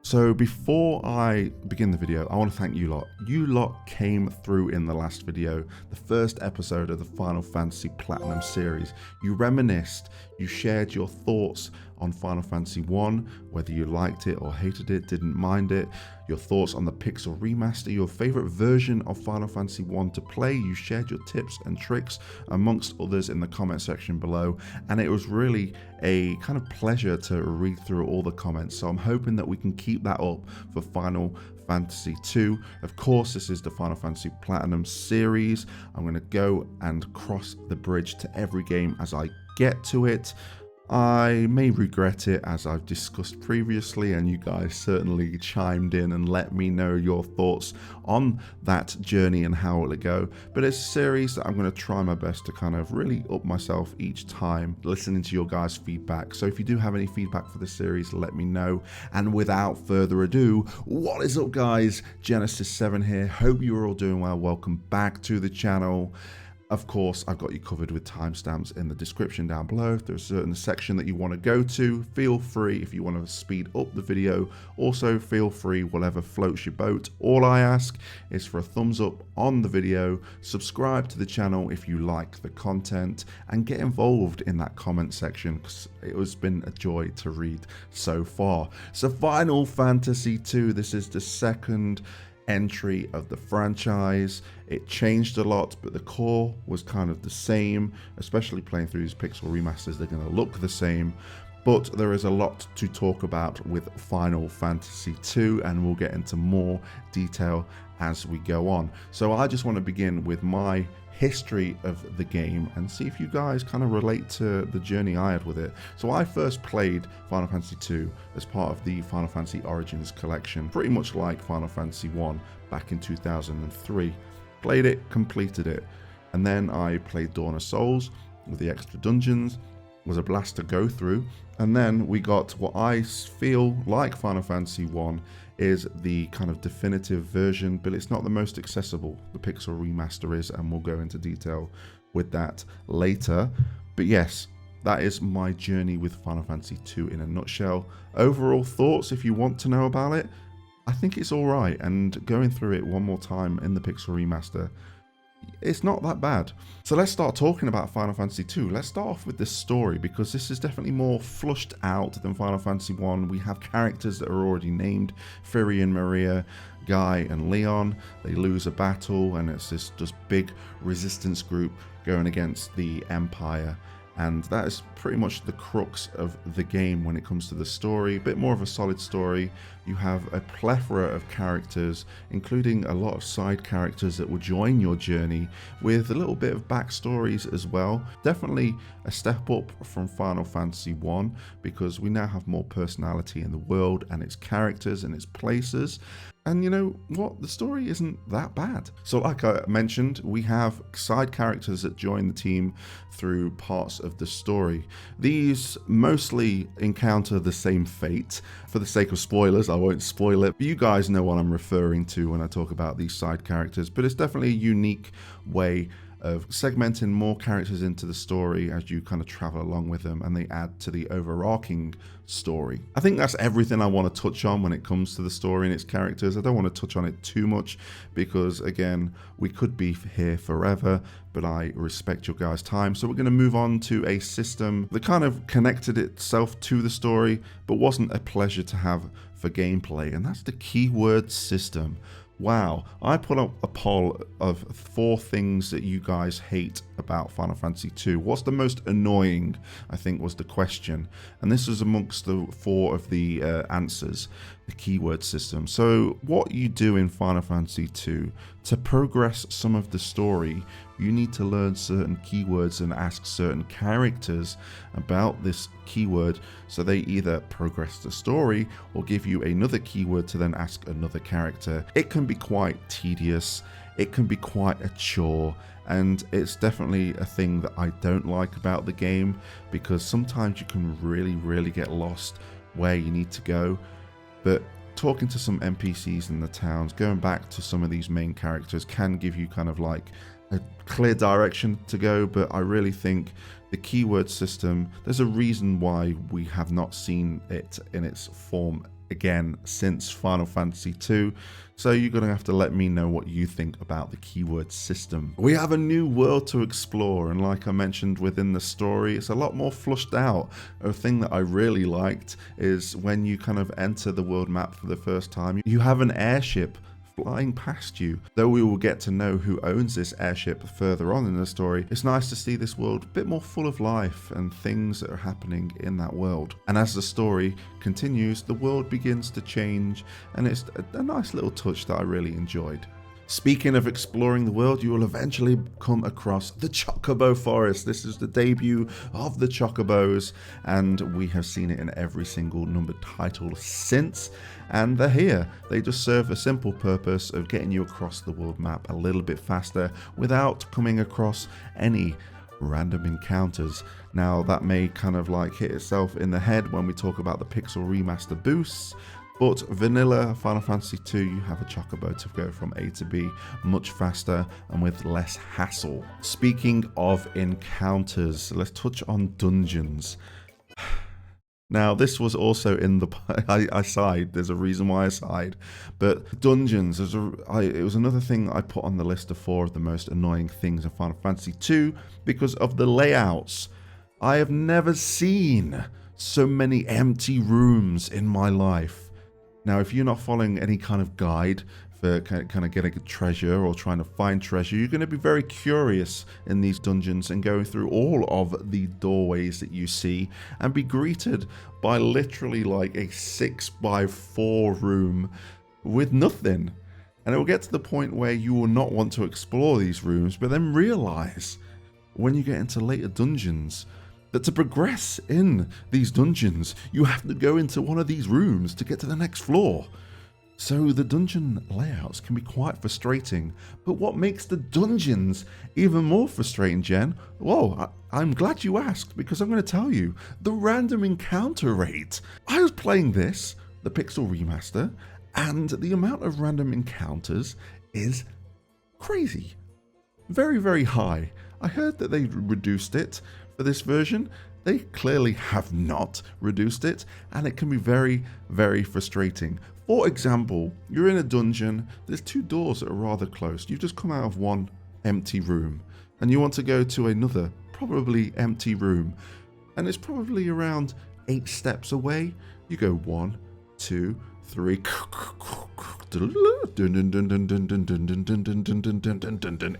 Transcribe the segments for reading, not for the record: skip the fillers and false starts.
So before I begin the video, I want to thank you lot. You lot came through in the last video, the first episode of the Final Fantasy Platinum series. You reminisced, you shared your thoughts on Final Fantasy 1, whether you liked it or hated it, didn't mind it, your thoughts on the Pixel Remaster, your favorite version of Final Fantasy 1 to play. You shared your tips and tricks amongst others in the comment section below, and it was really a kind of pleasure to read through all the comments. So I'm hoping that we can keep that up for Final Fantasy 2. Of course, this is the Final Fantasy Platinum series. I'm going to go and cross the bridge to every game as I get to it. I may regret it, as I've discussed previously, and you guys certainly chimed in and let me know your thoughts on that journey and how it'll go. But it's a series that I'm going to try my best to kind of really up myself each time, listening to your guys' feedback. So if you do have any feedback for the series, let me know. And without further ado, what is up, guys? Genesis 7 here. Hope you're all doing well. Welcome back to the channel. Of course, I've got you covered with timestamps in the description down below. If there's a certain section that you want to go to, feel free. If you want to speed up the video, also feel free, whatever floats your boat. All I ask is for a thumbs up on the video, subscribe to the channel if you like the content, and get involved in that comment section, because it has been a joy to read so far. So Final Fantasy 2, this is the second entry of the franchise. It changed a lot, but the core was kind of the same. Especially playing through these Pixel remasters, they're going to look the same, but there is a lot to talk about with Final Fantasy 2, and we'll get into more detail as we go on. So I just want to begin with my history of the game and see if you guys kind of relate to the journey I had with it. So I first played Final Fantasy 2 as part of the Final Fantasy Origins collection, pretty much like Final Fantasy 1 back in 2003. Played it, completed it, and then I played Dawn of Souls with the extra dungeons. Was a blast to go through, and then we got what I feel like Final Fantasy 1 is the kind of definitive version, but it's not the most accessible. The Pixel Remaster is, and we'll go into detail with that later. But yes, that is my journey with Final Fantasy 2 in a nutshell. Overall thoughts, if you want to know about it, I think it's alright, and going through it one more time in the Pixel Remaster, it's not that bad. So let's start talking about Final Fantasy 2. Let's start off with this story, because this is definitely more flushed out than Final Fantasy 1. We have characters that are already named: Firi and Maria, Guy and Leon. They lose a battle, and it's this just big resistance group going against the Empire. And that is pretty much the crux of the game when it comes to the story. A bit more of a solid story. You have a plethora of characters, including a lot of side characters that will join your journey, with a little bit of backstories as well. Definitely a step up from Final Fantasy 1, because we now have more personality in the world and its characters and its places. And you know what? The story isn't that bad. So like I mentioned, we have side characters that join the team through parts of the story. These mostly encounter the same fate. For the sake of spoilers, I won't spoil it, but you guys know what I'm referring to when I talk about these side characters. But it's definitely a unique way of segmenting more characters into the story as you kind of travel along with them, and they add to the overarching story. I think that's everything I want to touch on when it comes to the story and its characters. I don't want to touch on it too much, because again, we could be here forever, but I respect your guys' time. So we're going to move on to a system that kind of connected itself to the story, but wasn't a pleasure to have for gameplay, and that's the keyword system. Wow, I put up a poll of 4 things that you guys hate about Final Fantasy 2. What's the most annoying, I think, was the question. And this was amongst the 4 of the answers, the keyword system. So what you do in Final Fantasy 2, to progress some of the story, you need to learn certain keywords and ask certain characters about this keyword, so they either progress the story or give you another keyword to then ask another character. It can be quite tedious, it can be quite a chore, and it's definitely a thing that I don't like about the game, because sometimes you can really get lost where you need to go. But talking to some NPCs in the towns, going back to some of these main characters, can give you kind of like a clear direction to go. But I really think the keyword system, there's a reason why we have not seen it in its form again since Final Fantasy 2. So you're going to have to let me know what you think about the keyword system. We have a new world to explore, and like I mentioned within the story, it's a lot more flushed out. A thing that I really liked is when you kind of enter the world map for the first time, you have an airship flying past you. Though we will get to know who owns this airship further on in the story, it's nice to see this world a bit more full of life and things that are happening in that world. And as the story continues, the world begins to change, and it's a nice little touch that I really enjoyed. Speaking of exploring the world, you will eventually come across the Chocobo Forest. This is the debut of the Chocobos, and we have seen it in every single numbered title since, and they're here. They just serve a simple purpose of getting you across the world map a little bit faster without coming across any random encounters. Now that may kind of like hit itself in the head when we talk about the Pixel Remaster boosts, but vanilla Final Fantasy 2, you have a Chocobo to go from A to B much faster and with less hassle. Speaking of encounters, let's touch on dungeons. Now, this was also in the... I sighed. There's a reason why I sighed. But dungeons, it was another thing I put on the list of 4 of the most annoying things in Final Fantasy 2 because of the layouts. I have never seen so many empty rooms in my life. Now, if you're not following any kind of guide for kind of getting a treasure or trying to find treasure, you're going to be very curious in these dungeons and going through all of the doorways that you see and be greeted by literally like a 6x4 room with nothing. And it will get to the point where you will not want to explore these rooms, but then realize when you get into later dungeons that to progress in these dungeons, you have to go into one of these rooms to get to the next floor. So the dungeon layouts can be quite frustrating, but what makes the dungeons even more frustrating, Jen? Whoa, I'm glad you asked, because I'm going to tell you, the random encounter rate. I was playing this, the Pixel Remaster, and the amount of random encounters is crazy. Very, very high. I heard that they reduced it for this version. They clearly have not reduced it, and it can be very, very frustrating. For example, you're in a dungeon, there's 2 doors that are rather close. You've just come out of one empty room, and you want to go to another, probably empty room, and it's probably around 8 steps away. You go 1, 2, 3.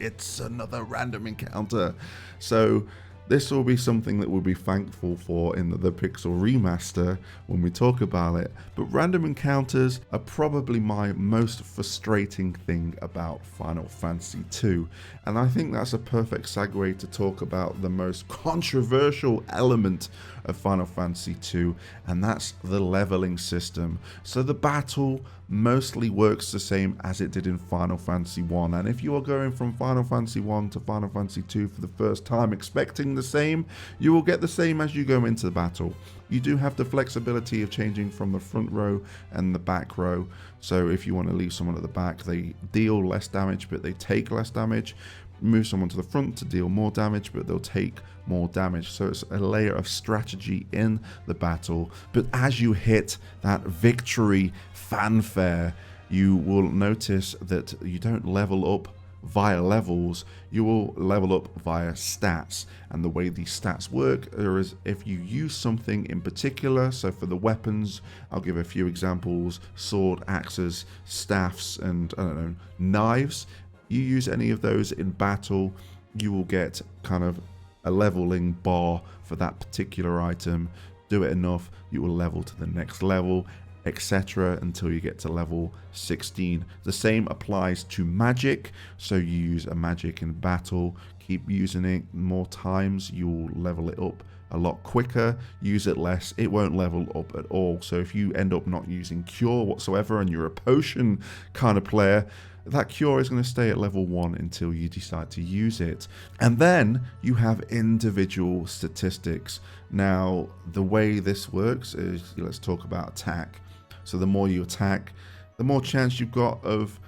It's another random encounter. So this will be something that we'll be thankful for in the Pixel Remaster when we talk about it. But random encounters are probably my most frustrating thing about Final Fantasy 2. And I think that's a perfect segue to talk about the most controversial element of Final Fantasy 2, and that's the leveling system. So the battle mostly works the same as it did in Final Fantasy 1, and if you are going from Final Fantasy 1 to Final Fantasy 2 for the first time expecting the same, you will get the same as you go into the battle. You do have the flexibility of changing from the front row and the back row, so if you want to leave someone at the back, they deal less damage but they take less damage. Move someone to the front to deal more damage, but they'll take more damage. So it's a layer of strategy in the battle. But as you hit that victory fanfare, you will notice that you don't level up via levels, you will level up via stats. And the way these stats work is if you use something in particular. So for the weapons, I'll give a few examples: sword, axes, staffs, and I don't know, knives. You use any of those in battle, you will get kind of a leveling bar for that particular item. Do it enough, you will level to the next level, etc. until you get to level 16. The same applies to magic. So you use a magic in battle, keep using it more times, you'll level it up a lot quicker. Use it less, it won't level up at all. So if you end up not using cure whatsoever and you're a potion kind of player, that cure is going to stay at level 1 until you decide to use it. And then you have individual statistics. Now, the way this works is, let's talk about attack. So the more you attack, the more chance you've got of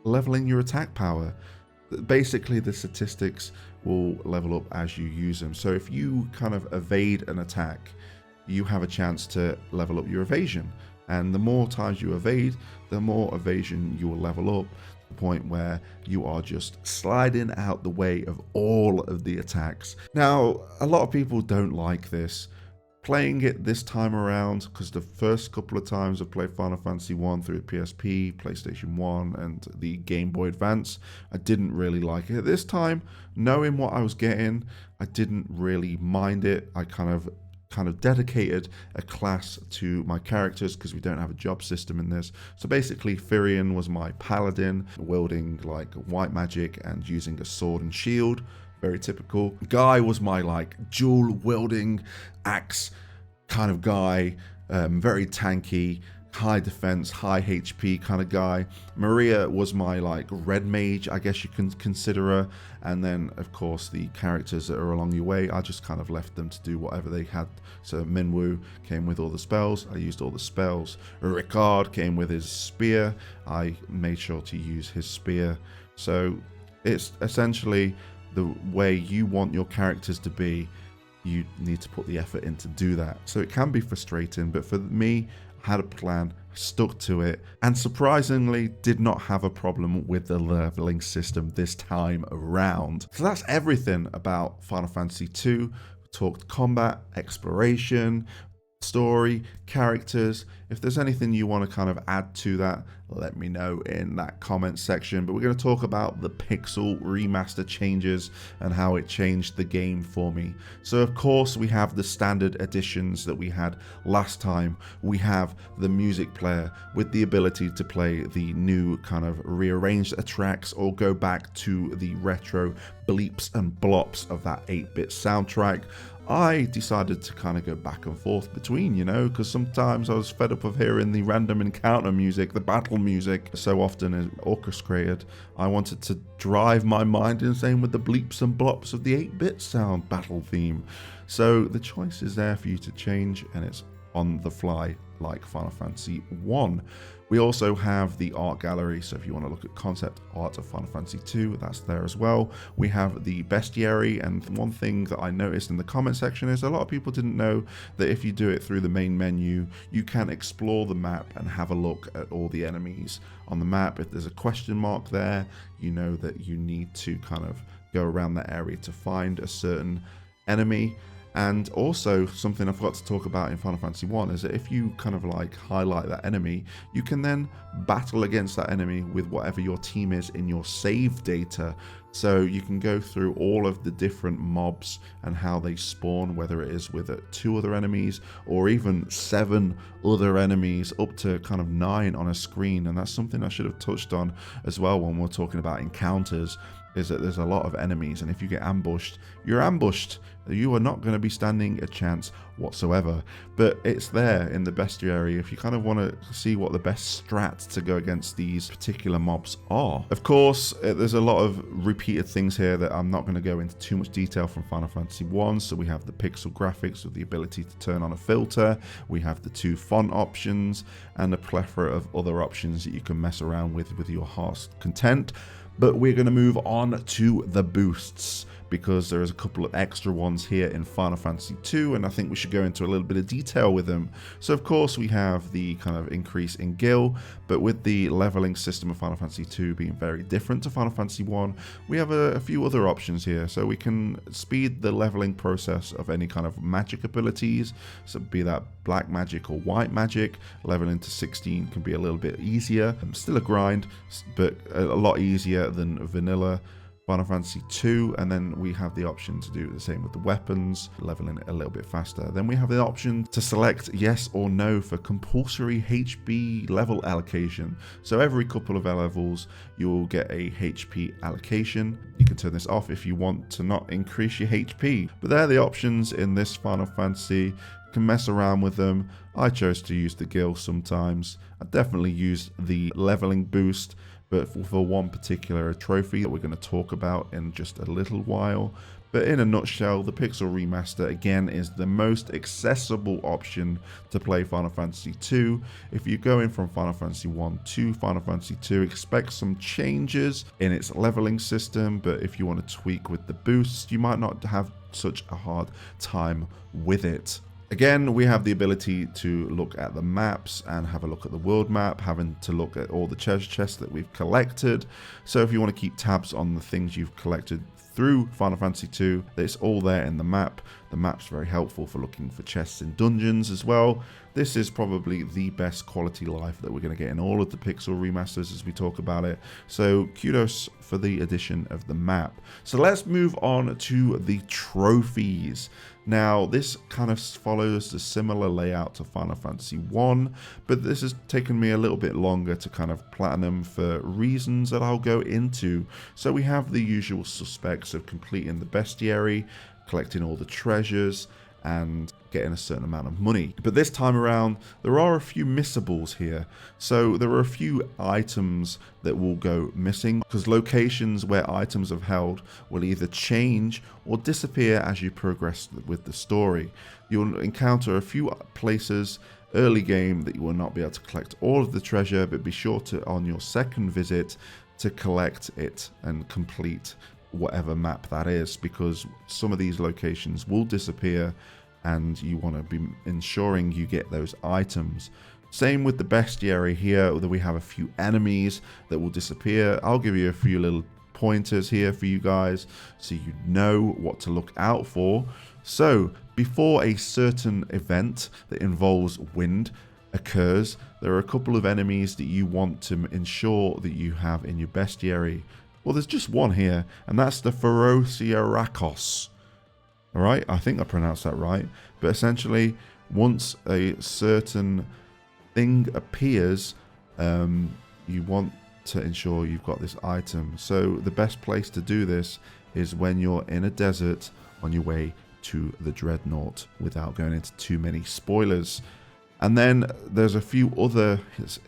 leveling your attack power. Basically, the statistics will level up as you use them. So if you kind of evade an attack, you have a chance to level up your evasion. And the more times you evade, the more evasion you will level up, to the point where you are just sliding out the way of all of the attacks. Now, a lot of people don't like this. Playing it this time around, because the first couple of times I've played Final Fantasy 1 through PSP, PlayStation 1 and the Game Boy Advance, I didn't really like it. This time, knowing what I was getting, I didn't really mind it. I kind of dedicated a class to my characters because we don't have a job system in this. So basically, Firion was my paladin, wielding like white magic and using a sword and shield. Very typical. Guy was my like dual wielding axe kind of guy, very tanky, high defense, high HP kind of guy. Maria was my like red mage, I guess you can consider her. And then of course the characters that are along your way, I just kind of left them to do whatever they had. So Minwoo came with all the spells, I used all the spells. Ricard came with his spear, I made sure to use his spear. So it's essentially the way you want your characters to be. You need to put the effort in to do that. So it can be frustrating, but for me, I had a plan, stuck to it, and surprisingly did not have a problem with the leveling system this time around. So that's everything about Final Fantasy 2. We talked combat, exploration, story, characters. If there's anything you want to kind of add to that, let me know in that comment section. But we're going to talk about the Pixel remaster changes and how it changed the game for me. So of course we have the standard editions that we had last time. We have the music player with the ability to play the new kind of rearranged tracks or go back to the retro bleeps and blops of that 8-bit soundtrack. I decided to kind of go back and forth between, because sometimes I was fed up of hearing the random encounter music, the battle music, so often orchestrated. I wanted to drive my mind insane with the bleeps and blops of the 8-bit sound battle theme. So the choice is there for you to change, and it's on the fly like Final Fantasy 1. We also have the art gallery, so if you want to look at concept art of Final Fantasy 2, that's there as well. We have the bestiary, and one thing that I noticed in the comment section is a lot of people didn't know that if you do it through the main menu, you can explore the map and have a look at all the enemies on the map. If there's a question mark there, you know that you need to kind of go around that area to find a certain enemy. And also, something I forgot to talk about in Final Fantasy 1 is that if you kind of like highlight that enemy, you can then battle against that enemy with whatever your team is in your save data. So you can go through all of the different mobs and how they spawn, whether it is with 2 other enemies or even 7 other enemies, up to kind of 9 on a screen. And that's something I should have touched on as well when we're talking about encounters, is that there's a lot of enemies, and if you get ambushed, you're ambushed. You are not going to be standing a chance whatsoever. But it's there in the bestiary if you kind of want to see what the best strats to go against these particular mobs are. Of course, there's a lot of repeated things here that I'm not going to go into too much detail from Final Fantasy 1. So we have the pixel graphics with the ability to turn on a filter. We have the 2 font options and a plethora of other options that you can mess around with your heart's content. But we're going to move on to the boosts, because there's a couple of extra ones here in Final Fantasy 2, and I think we should go into a little bit of detail with them. So of course we have the kind of increase in gil, but with the leveling system of Final Fantasy 2 being very different to Final Fantasy 1, we have a few other options here. So we can speed the leveling process of any kind of magic abilities, so be that black magic or white magic. Leveling to 16 can be a little bit easier. Still a grind, but a lot easier than vanilla Final Fantasy 2, and then we have the option to do the same with the weapons, leveling it a little bit faster. Then we have the option to select yes or no for compulsory HP level allocation. So every couple of levels you will get a HP allocation. You can turn this off if you want to not increase your HP, but they're the options in this Final Fantasy. You can mess around with them. I chose to use the gil sometimes. I definitely used the leveling boost, but for one particular trophy that we're going to talk about in just a little while. But in a nutshell, the Pixel Remaster again is the most accessible option to play Final Fantasy 2. If you're going from Final Fantasy 1 to Final Fantasy 2, expect some changes in its leveling system, but if you want to tweak with the boosts, you might not have such a hard time with it. Again, we have the ability to look at the maps and have a look at the world map, having to look at all the treasure chests that we've collected. So if you want to keep tabs on the things you've collected through Final Fantasy 2, it's all there in the map. The map's very helpful for looking for chests in dungeons as well. This is probably the best quality life that we're going to get in all of the Pixel remasters as we talk about it. So kudos for the addition of the map. So let's move on to the trophies. Now, this kind of follows a similar layout to Final Fantasy 1, but this has taken me a little bit longer to kind of platinum for reasons that I'll go into. So we have the usual suspects of completing the bestiary, collecting all the treasures, and getting a certain amount of money. But this time around, there are a few missables here. So there are a few items that will go missing because locations where items have held will either change or disappear as you progress with the story. You'll encounter a few places early game that you will not be able to collect all of the treasure, but be sure to, on your second visit, to collect it and complete whatever map that is, because some of these locations will disappear and you want to be ensuring you get those items. Same with the bestiary here, that we have a few enemies that will disappear. I'll give you a few little pointers here for you guys so you know what to look out for. So before a certain event that involves wind occurs, there are a couple of enemies that you want to ensure that you have in your bestiary. Well, there's just one here, and that's the Ferociarachos. Alright, I think I pronounced that right. But essentially, once a certain thing appears, you want to ensure you've got this item. So the best place to do this is when you're in a desert on your way to the Dreadnought, without going into too many spoilers. And then there's a few other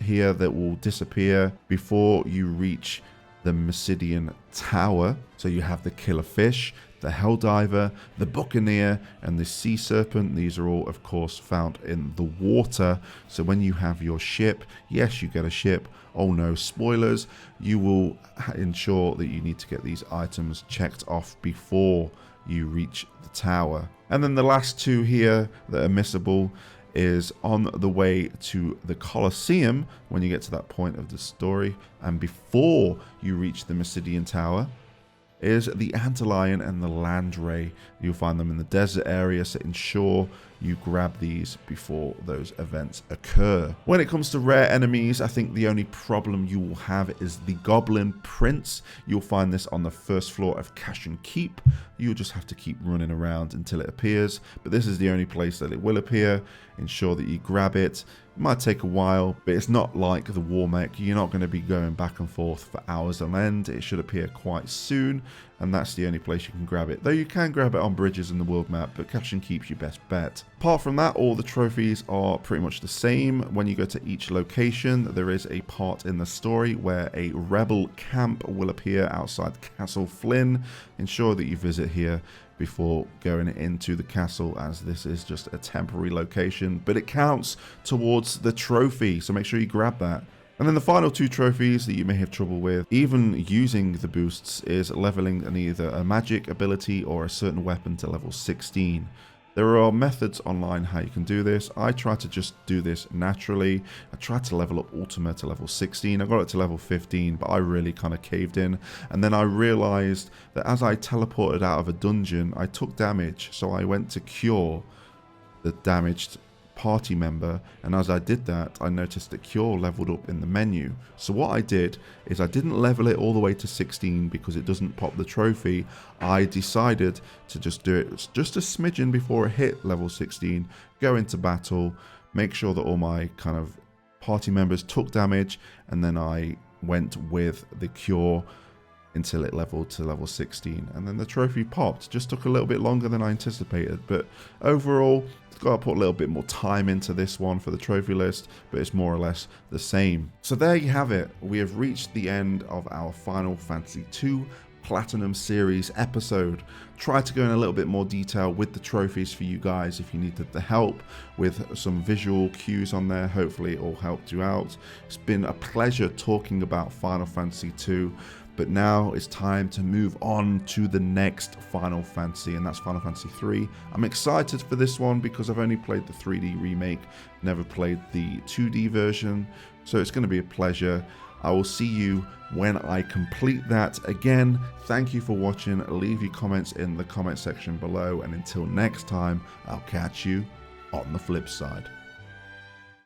here that will disappear before you reach the Misable Tower. So you have the Killer Fish, the Helldiver, the Buccaneer, and the Sea Serpent. These are all, of course, found in the water. So when you have your ship, yes, you get a ship. Oh no, spoilers. You will ensure that you need to get these items checked off before you reach the tower. And then the last two here that are missable is on the way to the Colosseum when you get to that point of the story, and before you reach the Misable Tower is the Antlion and the Landray. You'll find them in the desert area, so ensure you grab these before those events occur. When it comes to rare enemies, I think the only problem you will have is the Goblin Prince. You'll find this on the first floor of Cashin Keep. You'll just have to keep running around until it appears, but this is the only place that it will appear. Ensure that you grab it. It might take a while, but it's not like the War Mech. You're not going to be going back and forth for hours on end. It should appear quite soon, and that's the only place you can grab it. Though you can grab it on bridges in the world map, but Cashin Keep's your best bet. Apart from that, all the trophies are pretty much the same. When you go to each location, there is a part in the story where a rebel camp will appear outside Castle Flynn. Ensure that you visit here before going into the castle, as this is just a temporary location, but it counts towards the trophy, so make sure you grab that. And then the final two trophies that you may have trouble with, even using the boosts, is leveling an either a magic ability or a certain weapon to level 16. There are methods online how you can do this. I try to just do this naturally. I tried to level up Ultima to level 16. I got it to level 15, but I really kind of caved in. And then I realized that as I teleported out of a dungeon, I took damage. So I went to cure the damaged party member, and as I did that, I noticed that cure leveled up in the menu. So what I did is I didn't level it all the way to 16 because it doesn't pop the trophy. I decided to just do it just a smidgen before it hit level 16, go into battle, make sure that all my kind of party members took damage, and then I went with the cure until it leveled to level 16, and then the trophy popped. Just took a little bit longer than I anticipated, but overall got to put a little bit more time into this one for the trophy list, but it's more or less the same. So there you have it. We have reached the end of our Final Fantasy 2 Platinum Series episode. Try to go in a little bit more detail with the trophies for you guys if you needed the help with some visual cues on there. Hopefully it all helped you out. It's been a pleasure talking about Final Fantasy 2. But now it's time to move on to the next Final Fantasy, and that's Final Fantasy 3. I'm excited for this one because I've only played the 3D remake, never played the 2D version, so it's going to be a pleasure. I will see you when I complete that. Again, thank you for watching. Leave your comments in the comment section below, and until next time, I'll catch you on the flip side.